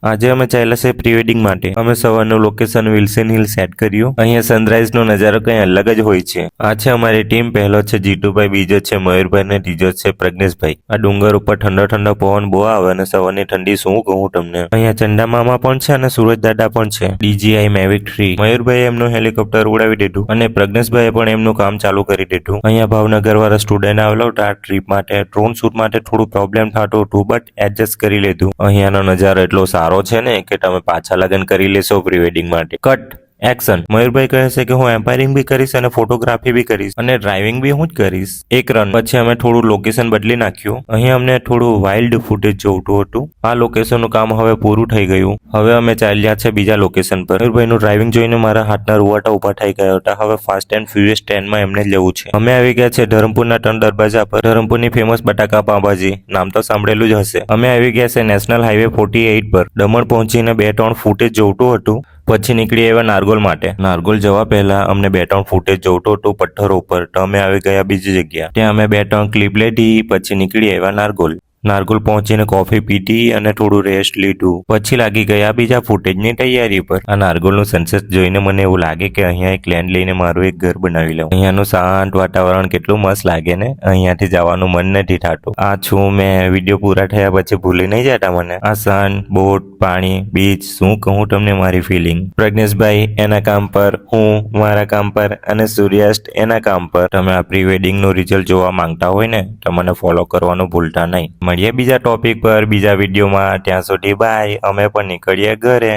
આજે અમે ચાલ્યા છે પ્રી વેડિંગ માટે। અમે સવારનું લોકેશન વિલ્સન હિલ સેટ કર્યું। અહીંયા સનરાઈઝનો નજારો કંઈ અલગ જ હોય છે। આ છે અમારી ટીમ। પહેલો છે જીતુભાઈ, બીજો છે મયુરભાઈ ને ત્રીજો છે પ્રજ્ઞેશભાઈ। આ ડુંગર ઉપર ઠંડો ઠંડો પવન બહુ આવે અને સવારની ઠંડી શું કહું તમને। અહીંયા ચંડા મામા પણ છે અને સુરજ દાદા પણ છે। DJI Mavic 3 મયુરભાઈએ એમનું હેલિકોપ્ટર ઉડાવી દીધું અને પ્રજ્ઞેશભાઈએ પણ એમનું કામ ચાલુ કરી દીધું। અહીંયા ભાવનગર વાળા સ્ટુડન્ટ આવેલો હતા આ ટ્રીપ માટે। ડ્રોન શૂટ માટે થોડું પ્રોબ્લેમ થતું હતું બટ એડજસ્ટ કરી લીધું। અહીંયાનો નજારો એટલો સારો છે ને કે તમે પાછા લગ્ન કરી લેશો પ્રી વેડિંગ માટે। Cut action. મયુરભાઈ કહે છે કે હું એમ્પાયરિંગ બી કરીશ અને ફોટોગ્રાફી બી કરીશ અને ડ્રાઇવિંગ બી હું જ કરીશ। એક રન પછી અમે થોડું લોકેશન બદલી નાખ્યું। અહીં અમને થોડું વાઇલ્ડ ફૂટેજ જોઈતું હતું। આ લોકેશનનું કામ હવે પૂરું થઈ ગયું। હવે અમે ચાલ્યા છે બીજા લોકેશન પર। મયુરભાઈનું ડ્રાઇવિંગ જોઈને મારા હાથના રૂવાટા ઉભા થઈ ગયા હતા। હવે ફાસ્ટ એન્ડ ફ્યુરિયસ 10માં એમને જ લેવું છે। અમે આવી ગયા છે ધરમપુરના ટર્ન દરવાજા પર। ધરમપુરની ફેમસ બટાકા પાવભાજી નામ તો સાંભળેલું જ હશે। અમે આવી ગયા છે નેશનલ હાઈવે 48 પર। દમણ પહોંચીને 2-3 ફૂટેજ જોઈતું હતું પછી નીકળી આવ્યા નારગોલ માટે। નારગોલ જવા પહેલા અમને 2-3 ફૂટેજ જોઈતું હતું પથ્થરો ઉપર તો અમે આવી ગયા બીજી જગ્યા। ત્યાં અમે 2-3 ક્લિપ લીધી પછી નીકળી આવ્યા નારગોલ। નારગોલ પહોંચીને કોફી પીધી અને થોડું રેસ્ટ લીધું પછી લાગી ગયા બીજા ફૂટેજની તૈયારી પર। આ નારગોલનું સનસેટ જોઈને મને એવું લાગે કે અહીંયા એક લેન્ડ લઈને મારું એક ઘર બનાવી લઉં। અહીંયાનું શાંત વાતાવરણ કેટલું મસ્ત લાગે ને। અહીંયાથી જવાનું મન નથી થતું। આ છું મેં વિડીયો પૂરા થયા પછી ભૂલી નહીં જતા મને। આ સન, બોટ, પાણી, બીચ શું કહું તમને મારી ફિલિંગ। પ્રજ્ઞેશભાઈ એના કામ પર, હું મારા કામ પર અને સૂર્યાસ્ત એના કામ પર। તમે આ પ્રી વેડિંગનું રિઝલ્ટ જોવા માંગતા હોય ને તો મને ફોલો કરવાનું ભૂલતા નહીં। મળીએ બીજા ટોપિક પર બીજા વિડીયોમાં। ત્યાં સુધી બાય। અમે પણ નીકળીએ ઘરે।